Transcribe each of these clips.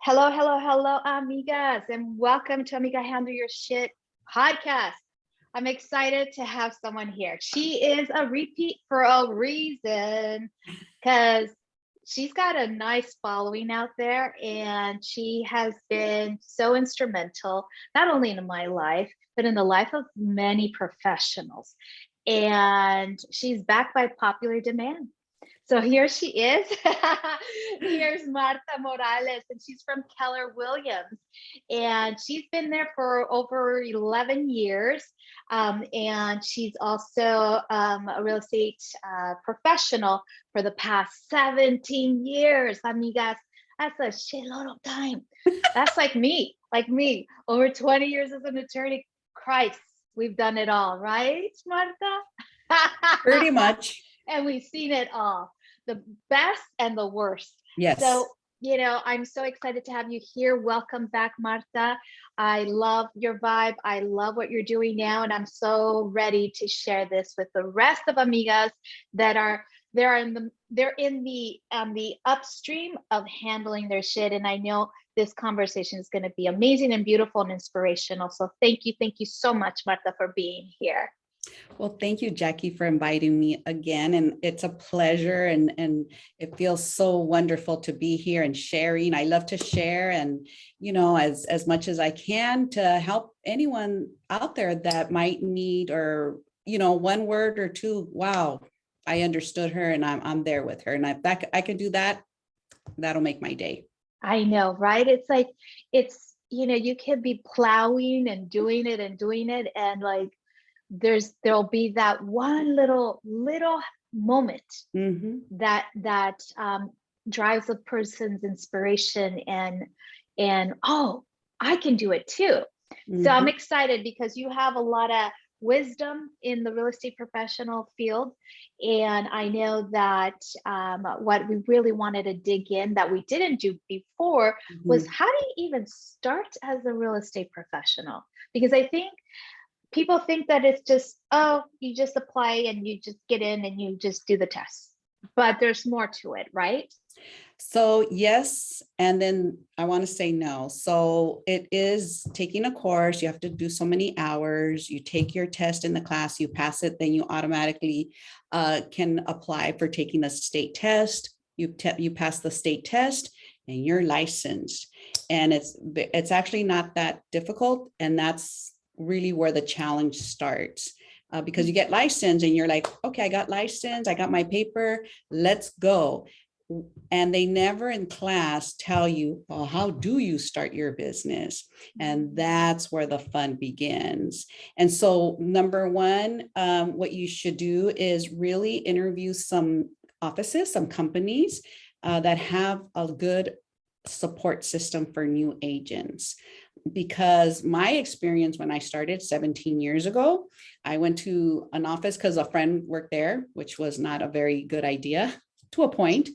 Hello, hello, hello, amigas, and welcome to Amiga Handle Your Shit podcast. I'm excited to have someone here. She is a repeat for a reason because she's got a nice following out there, and she has been so instrumental, not only in my life, but in the life of many professionals. And she's backed by popular demand. So here she is. Here's Marta Morales, and she's from Keller Williams. And she's been there for over 11 years. And she's also a real estate professional for the past 17 years. Amigas, that's a shitload of time. That's like me, over 20 years as an attorney. Christ, we've done it all, right, Marta? Pretty much. And we've seen it all, the best and the worst. Yes. So, I'm so excited to have you here. Welcome back, Marta. I love your vibe. I love what you're doing now. And I'm so ready to share this with the rest of amigas that are in the upstream of handling their shit. And I know this conversation is going to be amazing and beautiful and inspirational. So thank you so much, Marta, for being here. Well, thank you, Jackie, for inviting me again. And it's a pleasure, and it feels so wonderful to be here and sharing. I love to share and, as much as I can to help anyone out there that might need, or, one word or two. Wow, I understood her and I'm there with her. And if I can do that, that'll make my day. I know, right? It's like, you can be plowing and doing it and like, there'll be that one little moment that drives a person's inspiration and oh, I can do it too. So I'm excited because you have a lot of wisdom in the real estate professional field, and I know that what we really wanted to dig in that we didn't do before was how do you even start as a real estate professional? Because I think people think that it's just, oh, you just apply and you just get in and you just do the tests, but there's more to it, right? So yes, and then I want to say no. So it is taking a course. You have to do so many hours. You take your test in the class, you pass it, then you automatically can apply for taking a state test. You pass the state test and you're licensed. And it's actually not that difficult. And that's really where the challenge starts, because you get licensed and you're like, okay, I got licensed, I got my paper, let's go. And they never in class tell you, well, how do you start your business? And that's where the fun begins. And so number one, what you should do is really interview some offices, some companies that have a good support system for new agents. Because my experience when I started 17 years ago, I went to an office because a friend worked there, which was not a very good idea to a point,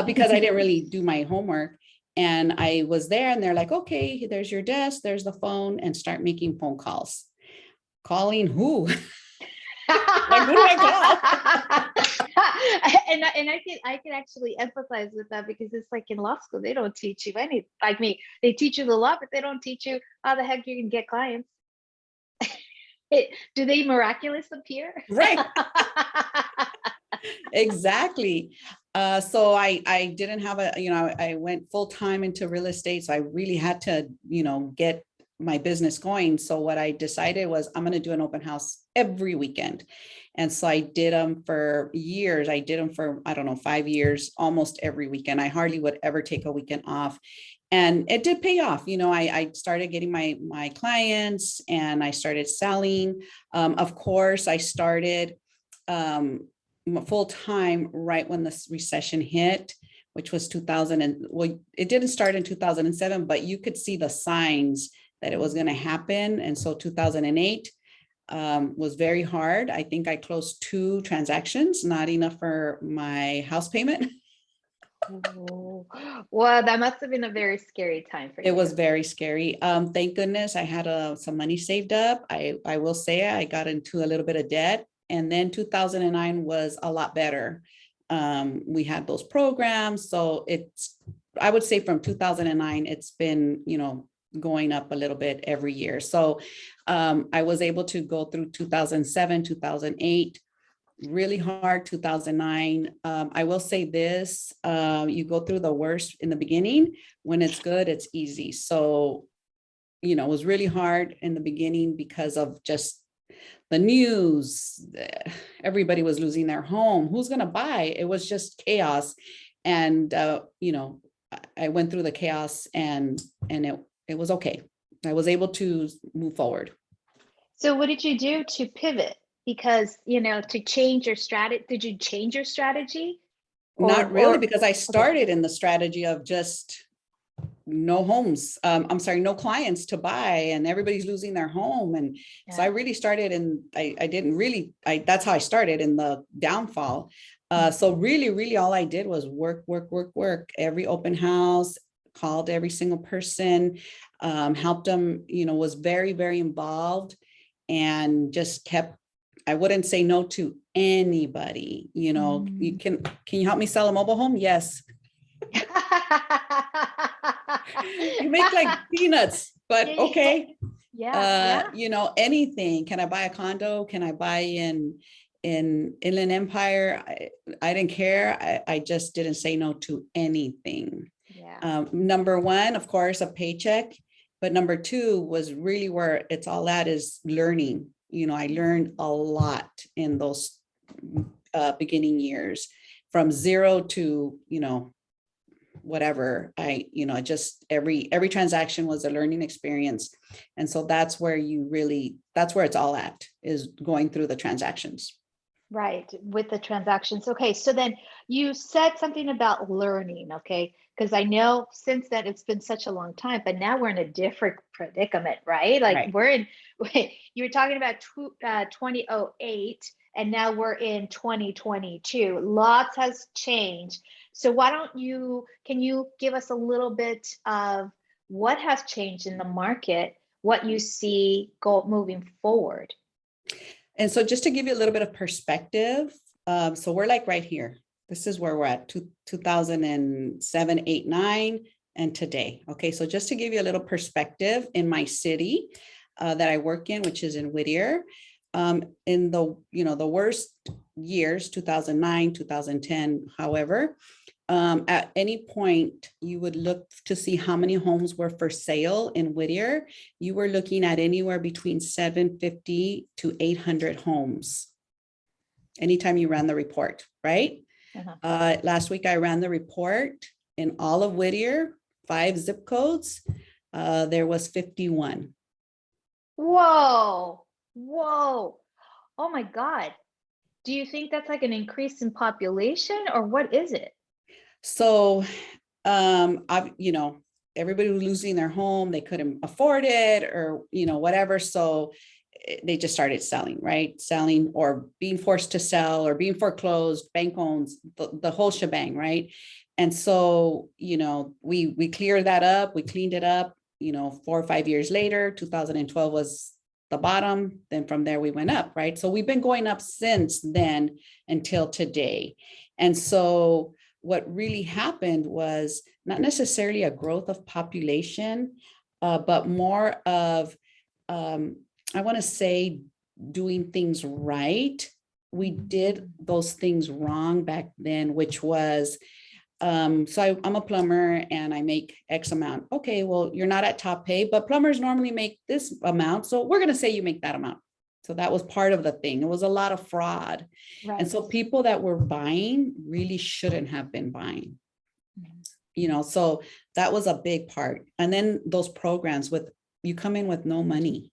because I didn't really do my homework. And I was there and they're like, okay, there's your desk, there's the phone, and start making phone calls. Calling who? Like, who do I call? and I can actually empathize with that, because it's like in law school, they don't teach you any, like me, they teach you the law, but they don't teach you how the heck you can get clients. Do they miraculously appear? Right. Exactly. So I didn't have I went full time into real estate. So I really had to, get my business going. So what I decided was I'm going to do an open house every weekend. And so I did them for years. I did them for, I don't know, 5 years, almost every weekend. I hardly would ever take a weekend off. And it did pay off. I started getting my clients and I started selling. Of course, I started full time right when the recession hit, which was 2000. Well, it didn't start in 2007, but you could see the signs that it was going to happen. And so 2008 was very hard. I think I closed 2 transactions, not enough for my house payment. Oh, well, that must have been a very scary time for you. It was very scary. Thank goodness I had some money saved up. I will say I got into a little bit of debt. And then 2009 was a lot better. We had those programs. So I would say from 2009, it's been, going up a little bit every year. So I was able to go through 2007, 2008, really hard 2009. I will say this, you go through the worst in the beginning. When it's good, it's easy. So, it was really hard in the beginning because of just the news. Everybody was losing their home. Who's going to buy? It was just chaos. And, I went through the chaos and it was okay. I was able to move forward. So what did you do to pivot? Because, to change your strategy, did you change your strategy? Not really, because I okay. started in the strategy of just no homes. I'm sorry, no clients to buy, and everybody's losing their home. And so I really started, and I didn't really, that's how I started in the downfall. So really all I did was work, every open house, called every single person, helped them, was very, very involved, and just kept, I wouldn't say no to anybody. You can you help me sell a mobile home? Yes. You make like peanuts, but okay. Yeah. Anything. Can I buy a condo? Can I buy in Inland Empire? I didn't care. I just didn't say no to anything. Yeah. Number one, of course, a paycheck. But number two was really where it's all at, is learning. I learned a lot in those beginning years, from zero to, whatever. Just every transaction was a learning experience. And so that's where that's where it's all at, is going through the transactions. Right, with the transactions. Okay, so then you said something about learning, okay? Because I know since then it's been such a long time, but now we're in a different predicament, right? Like Right. we're in, you were talking about 2008, and now we're in 2022. Lots has changed. So can you give us a little bit of what has changed in the market, what you see moving forward? And so just to give you a little bit of perspective, so we're like right here. This is where we're at, 2007, 8, 9, and today. Okay, so just to give you a little perspective, in my city that I work in, which is in Whittier, in the worst years, 2009, 2010, however, at any point you would look to see how many homes were for sale in Whittier. You were looking at anywhere between 750 to 800 homes anytime you ran the report, right? Last week I ran the report in all of Whittier, 5 zip codes. There was 51. Whoa. Oh my God. Do you think that's like an increase in population, or what is it? So, everybody was losing their home. They couldn't afford it, or, whatever. So they just started selling, right? Selling, or being forced to sell, or being foreclosed, bank owns, the whole shebang, right? And so, we cleared that up. We cleaned it up, 4 or 5 years later. 2012 was the bottom. Then from there we went up, right? So we've been going up since then until today. And so what really happened was not necessarily a growth of population, but more of, I want to say, doing things right. We did those things wrong back then, which was, so I'm a plumber and I make X amount. Okay, well, you're not at top pay, but plumbers normally make this amount. So we're going to say you make that amount. So that was part of the thing. It was a lot of fraud. Right. And so people that were buying really shouldn't have been buying. So that was a big part. And then those programs with, you come in with no money.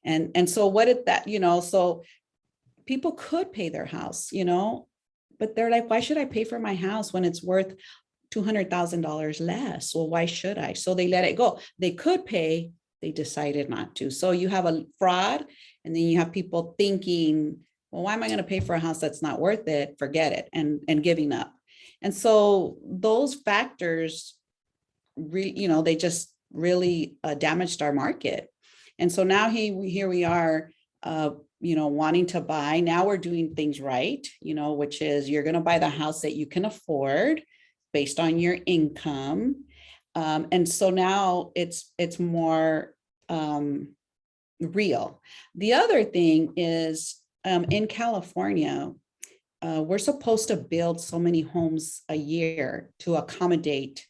And so what did that, so people could pay their house, but they're like, why should I pay for my house when it's worth $200,000 less? Well, why should I? So they let it go. They could pay, they decided not to. So you have a fraud, and then you have people thinking, well, why am I going to pay for a house that's not worth it? Forget it, and giving up. And so those factors, they just really damaged our market. And so now here we are, wanting to buy. Now we're doing things right, which is you're going to buy the house that you can afford. based on your income. And so now it's more real. The other thing is in California, we're supposed to build so many homes a year to accommodate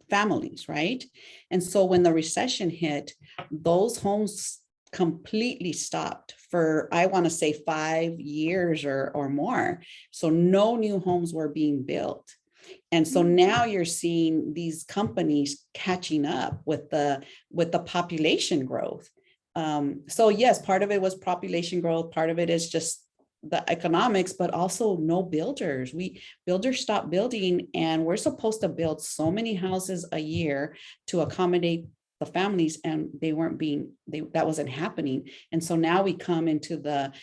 families, right? And so when the recession hit, those homes completely stopped for, I want to say 5 years or more. So no new homes were being built. And so now you're seeing these companies catching up with the population growth. So yes, part of it was population growth, part of it is just the economics, but also no builders. Builders stopped building, and we're supposed to build so many houses a year to accommodate the families, and that wasn't happening. And so now we come into the,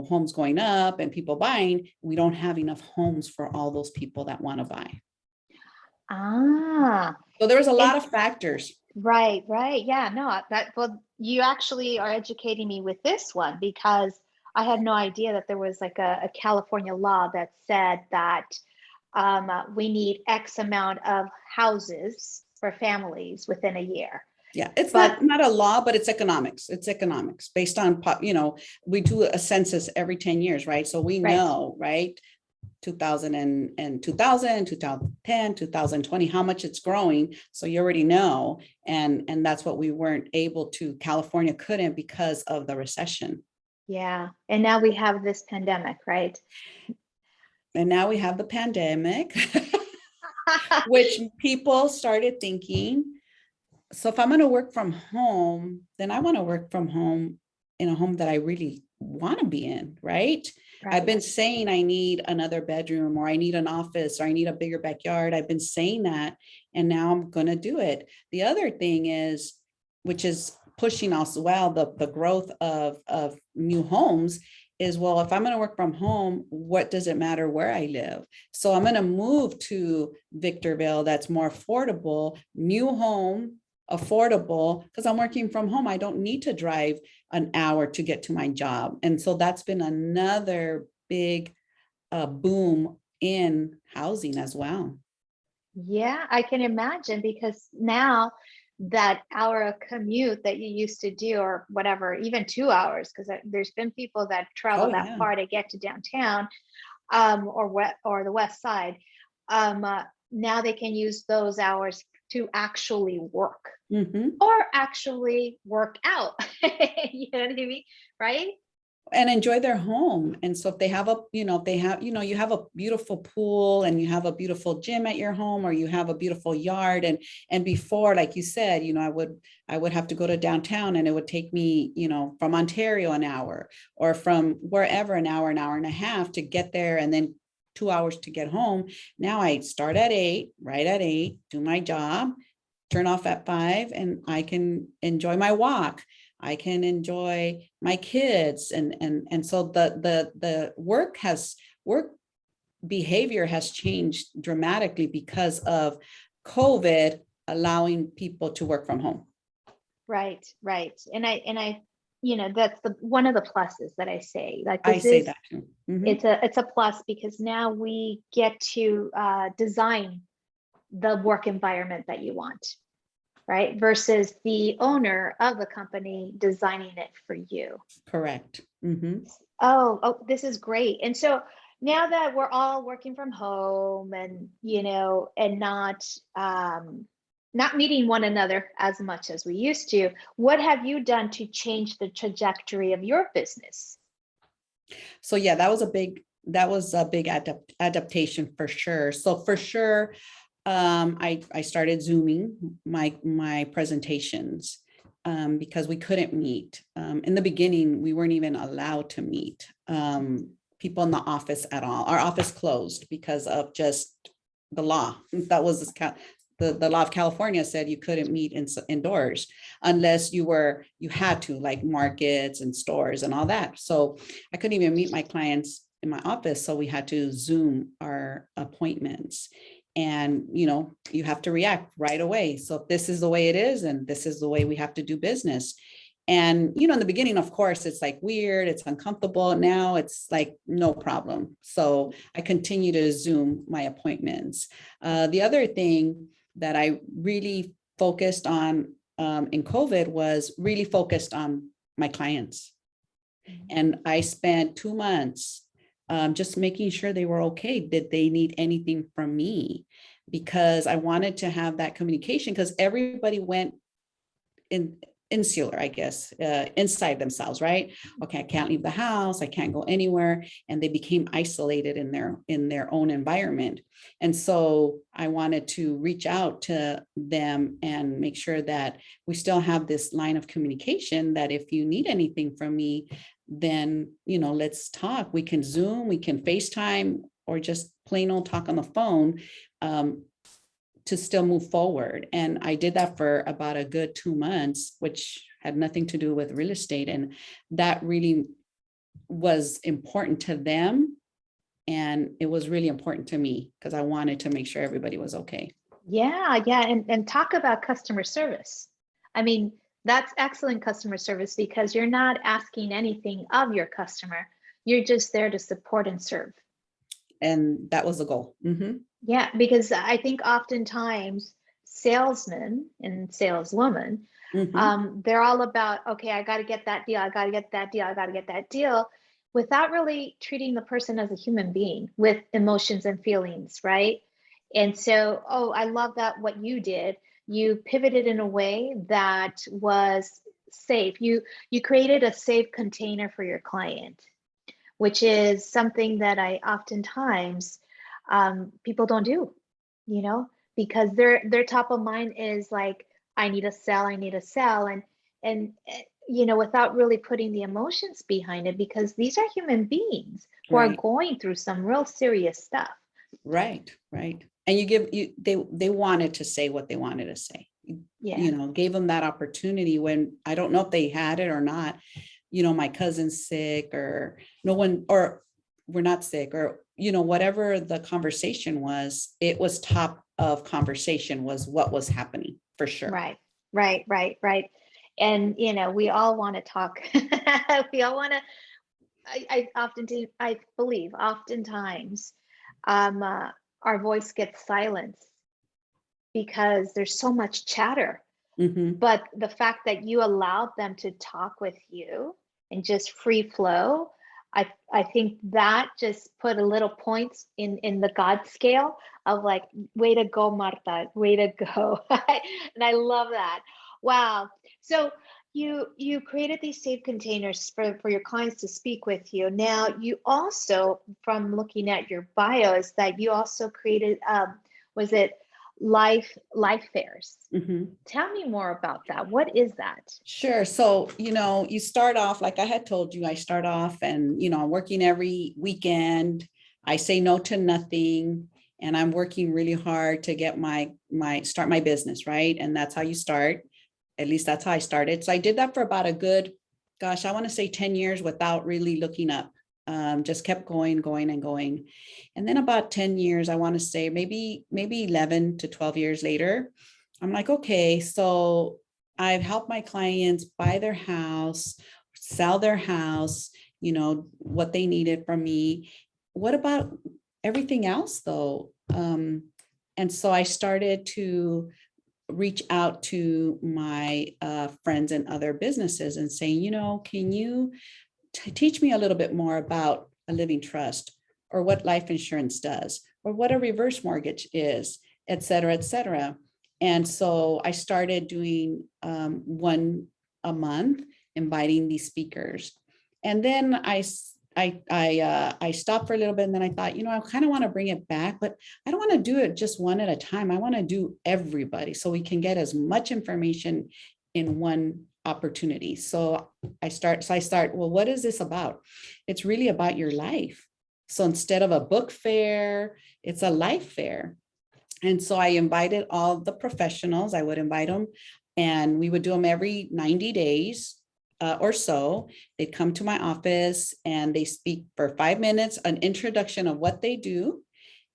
homes going up and people buying, we don't have enough homes for all those people that want to buy. So there was a lot of factors. Right. Yeah, no, well, you actually are educating me with this one, because I had no idea that there was like a California law that said that we need X amount of houses for families within a year. Yeah, it's not a law, but it's economics. It's economics based on, we do a census every 10 years, right? So we know, right? 2000 and 2000, 2010, 2020, how much it's growing. So you already know. And that's what we weren't able to, California couldn't because of the recession. Yeah. And now we have this pandemic, right? And now we have the pandemic, which people started thinking, so if I'm going to work from home, then I want to work from home in a home that I really want to be in, right? I've been saying I need another bedroom, or I need an office, or I need a bigger backyard. I've been saying that, and now I'm going to do it. The other thing is, which is pushing us well, the growth of new homes is, well, if I'm going to work from home, what does it matter where I live? So I'm going to move to Victorville, that's more affordable, new home, affordable, because I'm working from home. I don't need to drive an hour to get to my job. And so that's been another big boom in housing as well. Yeah, I can imagine, because now that hour of commute that you used to do, or whatever, even 2 hours, because there's been people that travel that far to get to downtown, or the west side. Now they can use those hours to actually work, or actually work out. You know what I mean? Right? And enjoy their home. And so if they have you have a beautiful pool, and you have a beautiful gym at your home, or you have a beautiful yard. And before, like you said, I would have to go to downtown, and it would take me, from Ontario an hour, or from wherever an hour and a half to get there, and then 2 hours to get home. Now I start at 8, right at 8, do my job, turn off at 5, and I can enjoy my walk. I can enjoy my kids. And so the work behavior has changed dramatically because of COVID allowing people to work from home. Right. And I, that's one of the pluses that I say. Like, I say that too. It's a plus, because now we get to design the work environment that you want, right? Versus the owner of the company designing it for you. Correct. Oh, this is great. And so now that we're all working from home, and, and not meeting one another as much as we used to, what have you done to change the trajectory of your business? So yeah, that was a big adaptation for sure. So for sure, I started Zooming my presentations, because we couldn't meet. In the beginning, we weren't even allowed to meet people in the office at all. Our office closed because of just the law. That was the law of California said you couldn't meet indoors unless you had to, like markets and stores and all that. So I couldn't even meet my clients in my office. So we had to Zoom our appointments. And, you have to react right away. So this is the way it is, and this is the way we have to do business. And, you know, in the beginning, of course, it's like weird, it's uncomfortable. Now it's like no problem. So I continue to Zoom my appointments. The other thing that I really focused on in COVID was really focused on my clients. And I spent 2 months just making sure they were okay. Did they need anything from me? Because I wanted to have that communication, because everybody went in insular, I guess, inside themselves, right? Okay, I can't leave the house, I can't go anywhere, and they became isolated in their own environment. And so I wanted to reach out to them and make sure that we still have this line of communication, that if you need anything from me, then, you know, let's talk. We can Zoom, we can FaceTime, or just plain old talk on the phone. To still move forward. And I did that for about a good 2 months, which had nothing to do with real estate. And that really was important to them. And it was really important to me, because I wanted to make sure everybody was okay. Yeah, yeah. And talk about customer service. I mean, that's excellent customer service, because you're not asking anything of your customer. You're just there to support and serve. And that was the goal. Mm-hmm. Yeah, because I think oftentimes salesmen and saleswomen, Mm-hmm. they're all about, okay, I got to get that deal, I got to get that deal, I got to get that deal, without really treating the person as a human being with emotions and feelings, right? And so, oh, I love that what you did. You pivoted in a way that was safe. You created a safe container for your client, which is something that I oftentimes people don't do, you know, because their top of mind is like, I need to sell, I need to sell, and you know, without really putting the emotions behind it, because these are human beings who are Right. going through some real serious stuff. Right. Right. And you give you they wanted to say what they wanted to say. Yeah. You know, gave them that opportunity when I don't know if they had it or not. You know, my cousin's sick, or no one, or we're not sick, or, you know, whatever the conversation was, it was top of conversation was what was happening for sure. Right, right, right, right. And you know, we all want to talk. We all want to. I often do. I believe oftentimes, um, uh, our voice gets silenced because there's so much chatter. Mm-hmm. But the fact that you allowed them to talk with you and just free flow, I think that just put a little points in the God scale of like, way to go, Marta, way to go. And I love that. Wow. So you created these safe containers for your clients to speak with you. Now you also, from looking at your bio, is that you also created was it life fairs? Mm-hmm. Tell me more about that. What is that? Sure. So, you know, you start off, like I had told you, I start off and, you know, I'm working every weekend. I say no to nothing, and I'm working really hard to get start my business, right? And that's how you start. At least that's how I started. So I did that for about a good, gosh, I want to say 10 years without really looking up. Just kept going and going. And then about 10 years, I want to say maybe 11 to 12 years later, I'm like, okay, so I've helped my clients buy their house, sell their house, you know, what they needed from me. What about everything else though? And so I started to reach out to my friends and other businesses and saying, you know, can you teach me a little bit more about a living trust, or what life insurance does, or what a reverse mortgage is, et cetera, et cetera. And so I started doing one a month, inviting these speakers. And then I stopped for a little bit, and then I thought, you know, I kind of want to bring it back, but I don't want to do it just one at a time. I want to do everybody so we can get as much information in one opportunity. So I start, well, what is this about? It's really about your life. So instead of a book fair, it's a life fair. And so I invited all the professionals. I would invite them, and we would do them every 90 days or so. They'd come to my office and they speak for 5 minutes, an introduction of what they do.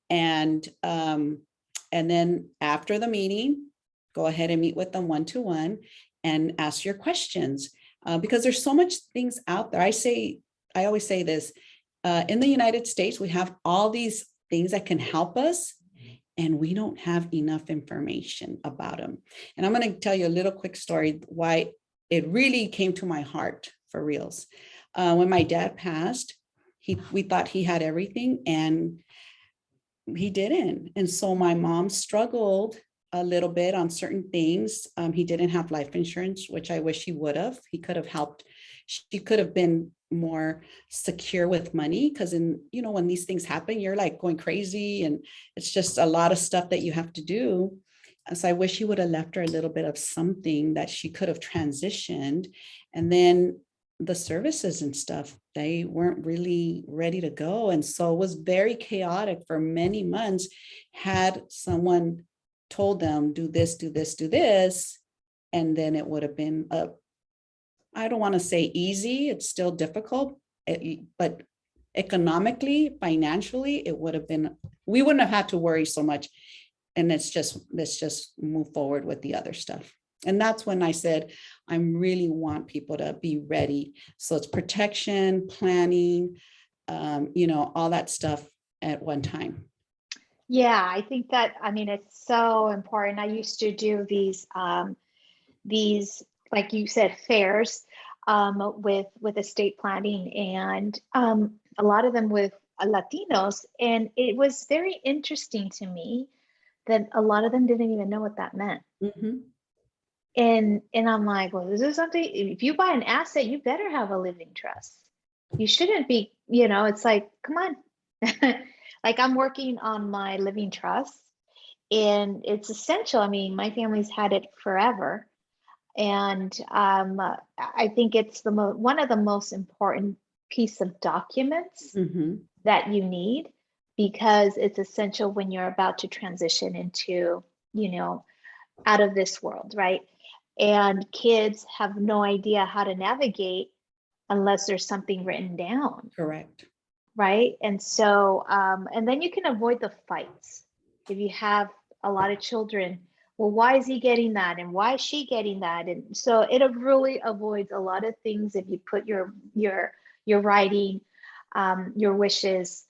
And then after the meeting, go ahead and meet with them one-to-one and ask your questions. because there's so much things out there. I always say this, in the United States, we have all these things that can help us, and we don't have enough information about them. And I'm going to tell you a little quick story why it really came to my heart for reals. When my dad passed, we thought he had everything, and he didn't. And so my mom struggled a little bit on certain things. He didn't have life insurance, which I wish he would have. He could have helped. She could have been more secure with money, because when these things happen, you're like going crazy, and it's just a lot of stuff that you have to do. So I wish he would have left her a little bit of something that she could have transitioned. And then the services and stuff, they weren't really ready to go. And so it was very chaotic for many months. Had someone told them, do this, do this, do this, and then it would have been I don't want to say easy, it's still difficult, but economically, financially, it would have been, we wouldn't have had to worry so much. And let's just move forward with the other stuff. And that's when I said, I really want people to be ready. So it's protection, planning, all that stuff at one time. Yeah, I think that, it's so important. I used to do these, like you said, fairs with estate planning, and a lot of them with Latinos. And it was very interesting to me that a lot of them didn't even know what that meant. Mm-hmm. And I'm like, well, this is something, if you buy an asset, you better have a living trust. You shouldn't be, it's like, come on. Like, I'm working on my living trust, and it's essential. I mean, my family's had it forever. And I think it's one of the most important piece of documents Mm-hmm. that you need, because it's essential when you're about to transition into, out of this world, right? And kids have no idea how to navigate unless there's something written down. Correct. Right. And so, and then you can avoid the fights. If you have a lot of children, well, why is he getting that? And why is she getting that? And so it really avoids a lot of things if you put your writing, your wishes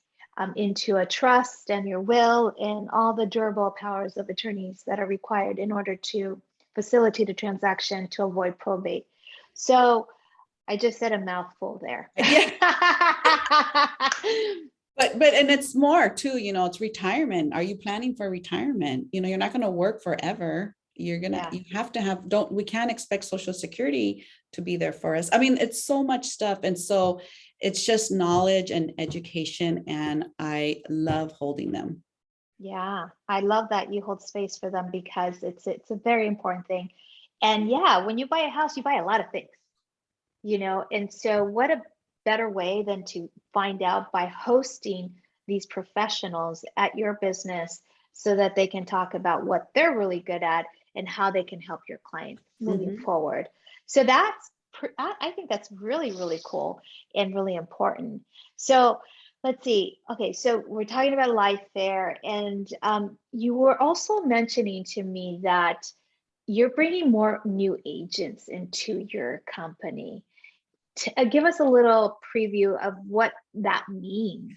into a trust, and your will, and all the durable powers of attorneys that are required in order to facilitate a transaction to avoid probate. So I just said a mouthful there. Yeah. But and it's more too, it's retirement. Are you planning for retirement? You're not going to work forever. You have to we can't expect Social Security to be there for us. I mean, it's so much stuff. And so it's just knowledge and education. And I love holding them. Yeah, I love that you hold space for them, because it's a very important thing. And yeah, when you buy a house, you buy a lot of things, and so what a better way than to find out by hosting these professionals at your business, so that they can talk about what they're really good at and how they can help your clients moving forward. So I think that's really, really cool and really important. So let's see. Okay, so we're talking about Life Fair, and you were also mentioning to me that you're bringing more new agents into your company. Give us a little preview of what that means,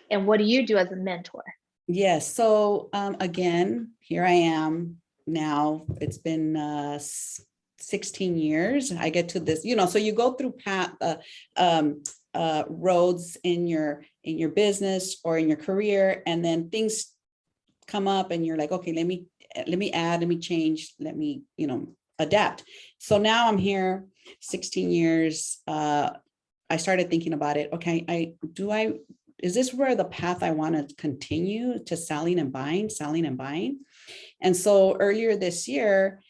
and what do you do as a mentor? Yes. So again, here I am now. It's been 16 years. I get to this, so you go through roads in your business or in your career, and then things come up, and you're like, okay, let me add, let me change, let me adapt. So now I'm here 16 years. I started thinking about it. Okay, is this where the path I want to continue to selling and buying? And so earlier this year,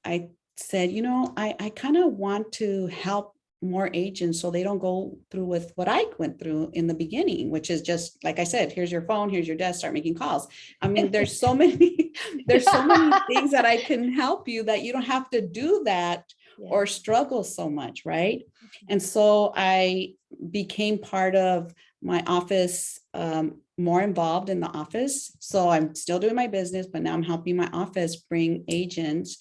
I said, I kind of want to help more agents so they don't go through with what I went through in the beginning, which is just, like I said, here's your phone, here's your desk, start making calls. I mean, there's so many things that I can help you, that you don't have to do that or struggle so much, right? And so I became part of my office, more involved in the office. So I'm still doing my business, but now I'm helping my office bring agents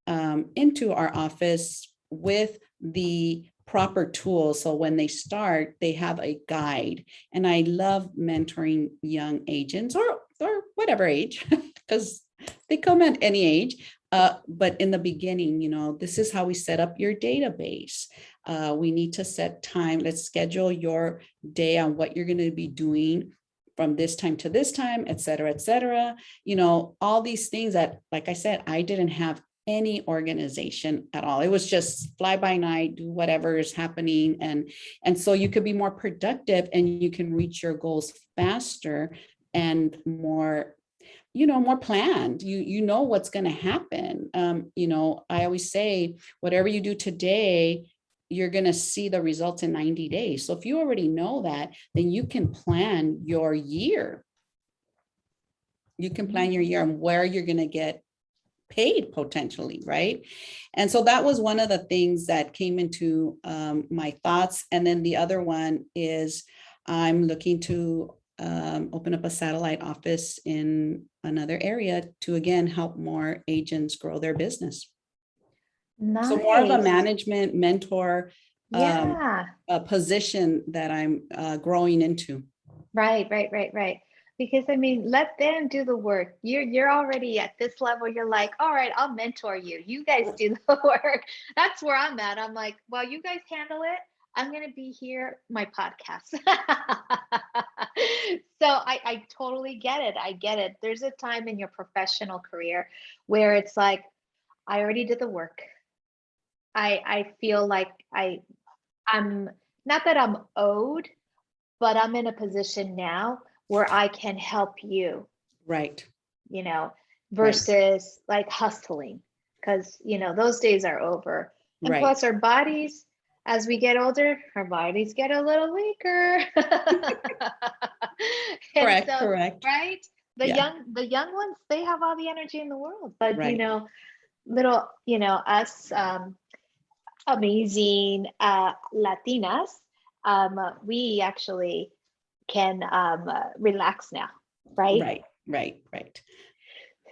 into our office with the proper tools. So when they start, they have a guide. And I love mentoring young agents or whatever age, because they come at any age. But in the beginning, this is how we set up your database. We need to set time. Let's schedule your day on what you're going to be doing from this time to this time, et cetera, et cetera. All these things that, like I said, I didn't have any organization at all. It was just fly by night, do whatever is happening. And so you could be more productive and you can reach your goals faster and more more planned. You know what's going to happen. I always say, whatever you do today, you're going to see the results in 90 days. So if you already know that, then you can plan your year. You can plan your year and where you're going to get paid potentially, right? And so that was one of the things that came into my thoughts. And then the other one is I'm looking to open up a satellite office in another area to, again, help more agents grow their business. Nice. So more of a management mentor Yeah. position that I'm growing into. Right. Because let them do the work. You're already at this level. You're like, all right, I'll mentor you. You guys do the work. That's where I'm at. I'm like, while you guys handle it, I'm going to be here, my podcast. So I totally get it. I get it. There's a time in your professional career where it's like, I already did the work. I feel like I'm not that I'm owed, but I'm in a position now where I can help you. Right. Versus like hustling, because, those days are over. And right. Plus our bodies, as we get older, our bodies get a little weaker. Correct. Right? The young ones, they have all the energy in the world, but right. little, us amazing Latinas, we actually can relax now, right? Right.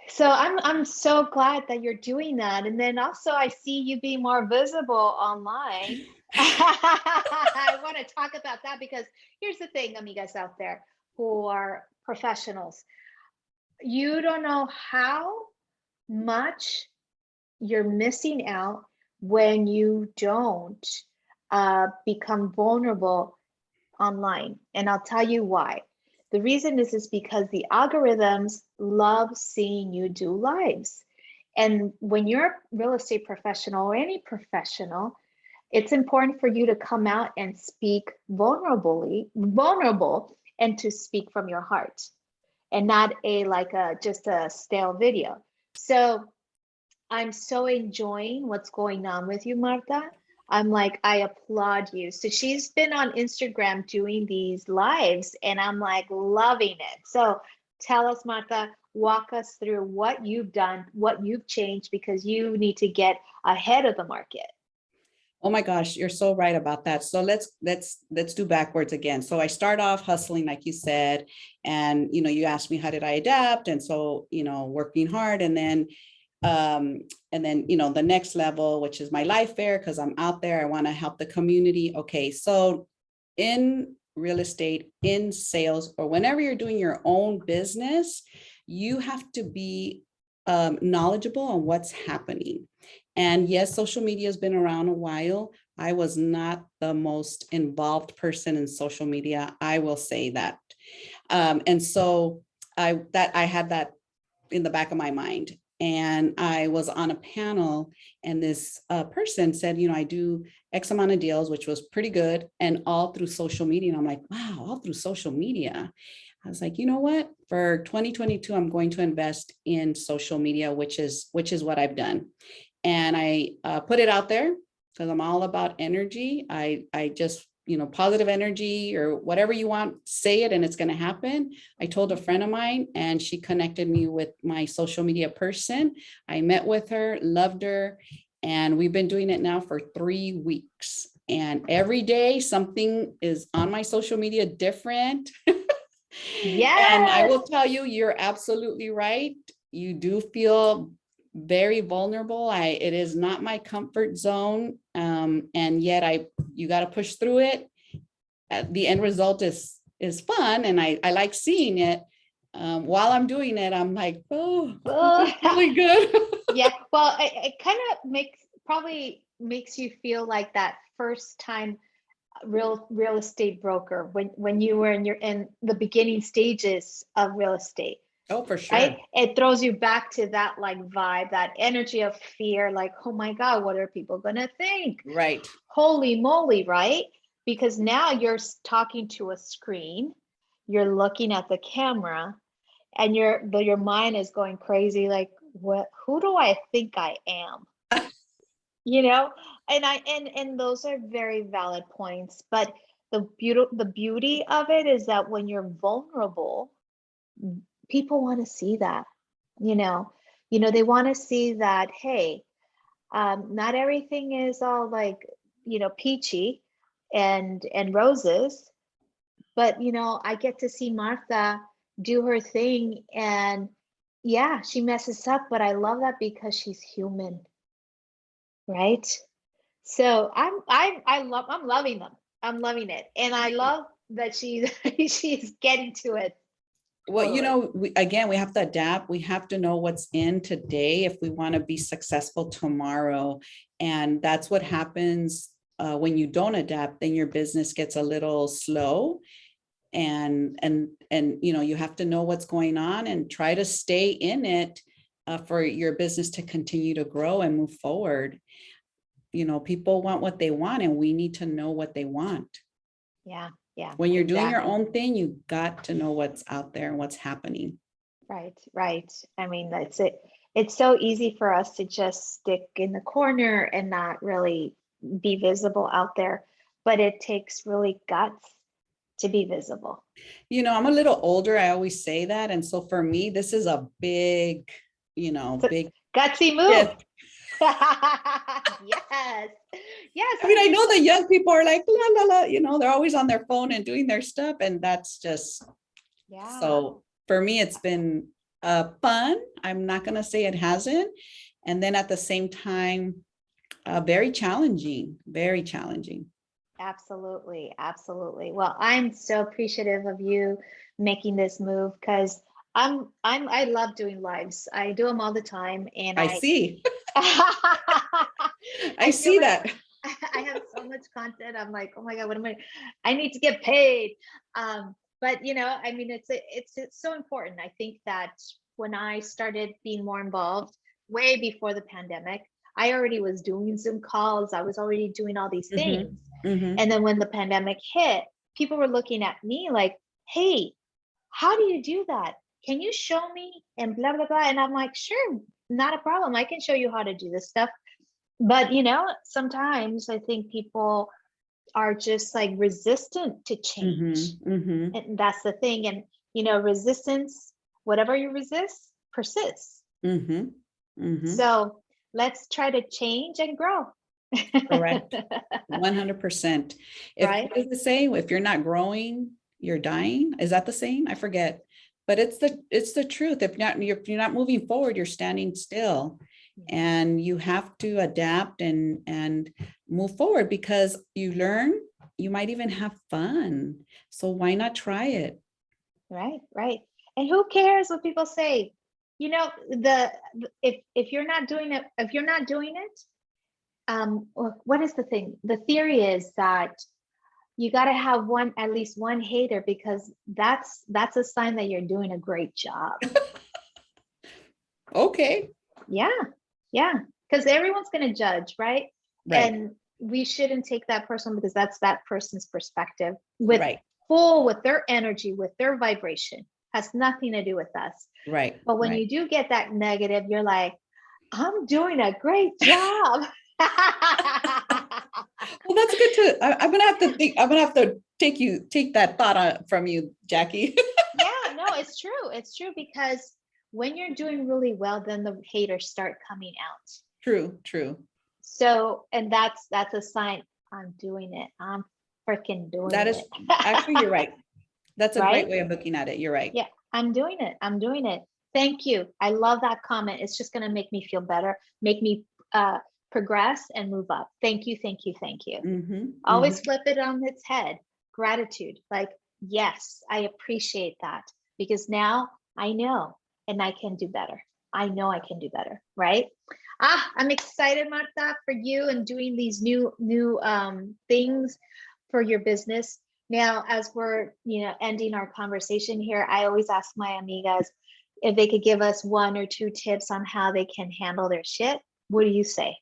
So I'm so glad that you're doing that. And then also I see you being more visible online. I want to talk about that because here's the thing, amigas out there who are professionals. You don't know how much you're missing out when you don't become vulnerable online. And I'll tell you why. The reason is because the algorithms love seeing you do lives. And when you're a real estate professional or any professional, it's important for you to come out and speak vulnerable, and to speak from your heart and not just a stale video. So I'm so enjoying what's going on with you, Marta. I'm like, I applaud you. So she's been on Instagram doing these lives and I'm like loving it. So tell us, Marta, walk us through what you've done, what you've changed, because you need to get ahead of the market. Oh my gosh, you're so right about that. So let's do backwards again. So I start off hustling, like you said, and you asked me how did I adapt, and so working hard, and then the next level, which is my life fair, because I'm out there, I want to help the community. Okay, so in real estate, in sales, or whenever you're doing your own business, you have to be knowledgeable on what's happening. And yes, social media has been around a while. I was not the most involved person in social media, I will say that. And so I had that in the back of my mind. And I was on a panel and this person said, I do X amount of deals, which was pretty good, and all through social media. And I'm like, wow, all through social media. I was like, you know what, for 2022, I'm going to invest in social media, which is what I've done. And I put it out there because I'm all about energy. I just, positive energy or whatever you want, say it and it's going to happen. I told a friend of mine and she connected me with my social media person. I met with her, loved her, and we've been doing it now for 3 weeks. And every day something is on my social media different. Yes. And I will tell you, you're absolutely right. You do feel very vulnerable. It is not my comfort zone. And yet you got to push through it. The end result is fun. And I like seeing it. While I'm doing it, I'm like, oh, this is really good. Yeah. Well, it kind of probably makes you feel like that first time real estate broker when you were in the beginning stages of real estate. Oh, for sure. Right? It throws you back to that like vibe, that energy of fear, like, oh my God, what are people gonna think? Right. Holy moly, right? Because now you're talking to a screen, you're looking at the camera, and your mind is going crazy, like, who do I think I am? You know, and those are very valid points, but the beauty of it is that when you're vulnerable, people want to see that, you know, they want to see that, hey, not everything is all like, peachy and roses, but I get to see Martha do her thing, and yeah, she messes up, but I love that because she's human, right? So I'm loving them. I'm loving it, and I love that she's getting to it. Well, Totally. again, we have to adapt. We have to know what's in today if we want to be successful tomorrow. And that's what happens when you don't adapt, then your business gets a little slow. And you have to know what's going on and try to stay in it for your business to continue to grow and move forward. People want what they want, and we need to know what they want. Yeah. Yeah. When you're doing your Exactly. own thing, you got to know what's out there and what's happening. Right. Right. I mean, that's it. It's so easy for us to just stick in the corner and not really be visible out there, but it takes really guts to be visible. I'm a little older. I always say that. And so for me, this is a big, So, big gutsy move. shift. Yes. Yes. I mean, I know the young people are like, la, la, la, they're always on their phone and doing their stuff. And that's just, Yeah. so for me, it's been fun. I'm not going to say it hasn't. And then at the same time, very challenging, very challenging. Absolutely. Absolutely. Well, I'm so appreciative of you making this move, because I love doing lives. I do them all the time, and I see. I I feel see like that. I have so much content. I'm like, oh my God, I need to get paid. But I mean, it's so important. I think that when I started being more involved way before the pandemic, I already was doing Zoom calls. I was already doing all these things. And then when the pandemic hit, people were looking at me like, hey, how do you do that? Can you show me? And blah, blah, blah. And I'm like, sure, not a problem. I can show you how to do this stuff. But, sometimes I think people are just like resistant to change. And that's the thing. And, resistance, whatever you resist, persists. So let's try to change and grow. Correct. 100%. Right? What does it say? If you're not growing, you're dying. Is that the saying? I forget. But it's the truth. If you're not moving forward, you're standing still. And you have to adapt and move forward, because you learn, you might even have fun. So why not try it? Right, right. And who cares what people say? If you're not doing it, what is the thing? The theory is that you got to have at least one hater, because that's a sign that you're doing a great job. Okay. Yeah. Yeah. Because everyone's going to judge, right? Right. And we shouldn't take that personal, because that's that person's perspective with their energy, with their vibration. Has nothing to do with us. Right. But when you do get that negative, you're like, I'm doing a great job. Well, that's good too. I'm gonna have to think. I'm gonna have to take that thought from you, Jackie. Yeah, no, it's true. It's true, because when you're doing really well, then the haters start coming out. True. So, and that's a sign. I'm doing it. I'm freaking doing That it. is actually, you're right. That's a Right? great way of looking at it. You're right. Yeah, I'm doing it. I'm doing it. Thank you. I love that comment. It's just going to make me feel better, make me progress and move up. Thank you, thank you, thank you. Always flip it on its head. Gratitude. Like, yes, I appreciate that because now I know and I can do better. I know I can do better, right? I'm excited, Marta, for you and doing these new things for your business. Now, as we're ending our conversation here, I always ask my amigas if they could give us 1 or 2 tips on how they can handle their shit. What do you say?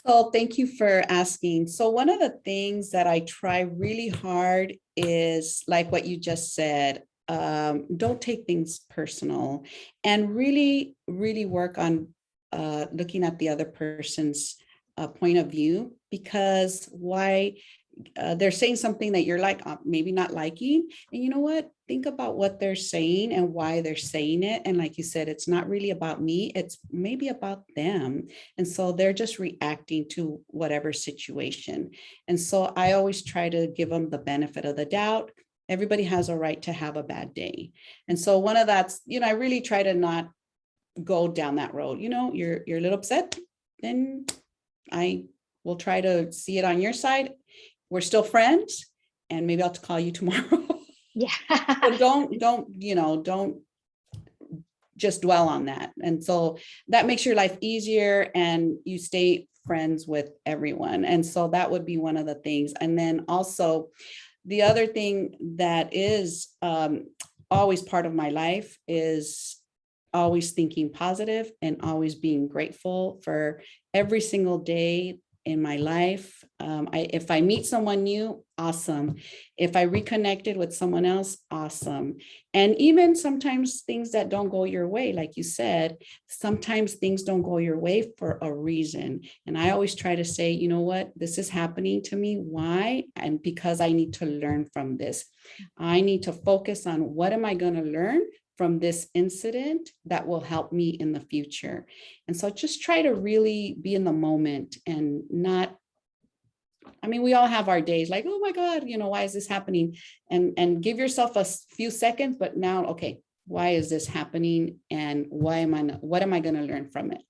So thank you for asking. So one of the things that I try really hard is like what you just said, don't take things personal and really, really work on looking at the other person's point of view, because why they're saying something that you're like maybe not liking, and you know what, think about what they're saying and why they're saying it. And like you said, it's not really about me, it's maybe about them, and so they're just reacting to whatever situation. And so I always try to give them the benefit of the doubt. Everybody has a right to have a bad day, and so one of that's, I really try to not go down that road. You're a little upset, then I will try to see it on your side. We're still friends, and maybe I'll call you tomorrow. Yeah. But don't just dwell on that. And so that makes your life easier and you stay friends with everyone. And so that would be one of the things. And then also the other thing that is always part of my life is always thinking positive and always being grateful for every single day in my life. If I meet someone new, awesome. If I reconnected with someone else, awesome. And even sometimes things that don't go your way, like you said, sometimes things don't go your way for a reason. And I always try to say, you know what, this is happening to me. Why? And because I need to learn from this. I need to focus on what am I going to learn from this incident that will help me in the future. And so just try to really be in the moment and not, we all have our days like, oh my God, why is this happening? And give yourself a few seconds, but now, okay, why is this happening? And what am I going to learn from it?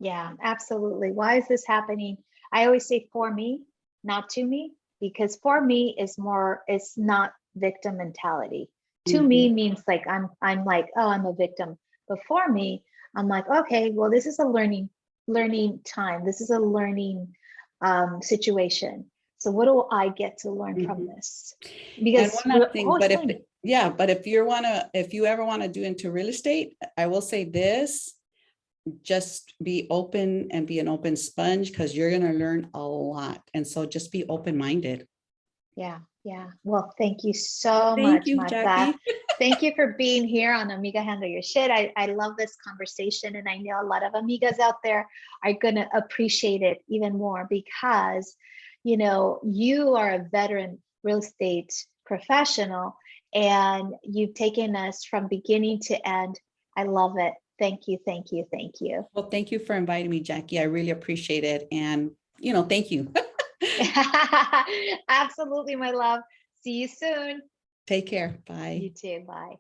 Yeah, absolutely. Why is this happening? I always say for me, not to me, because for me is more, it's not victim mentality. To me means like I'm like, oh, I'm a victim. But for me, I'm like, okay, well, this is a learning time. This is a learning situation. So what do I get to learn from this? Because and one other thing, but if you ever want to do into real estate, I will say this, just be open and be an open sponge, because you're going to learn a lot. And so just be open-minded. Yeah. Well, thank you so Thank much, you, Marta. Jackie. Thank you for being here on Amiga Handle Your Shit. I love this conversation, and I know a lot of amigas out there are going to appreciate it even more because, you are a veteran real estate professional and you've taken us from beginning to end. I love it. Thank you. Well, thank you for inviting me, Jackie. I really appreciate it. And, thank you. Absolutely, my love. See you soon. Take care. Bye. You too. Bye.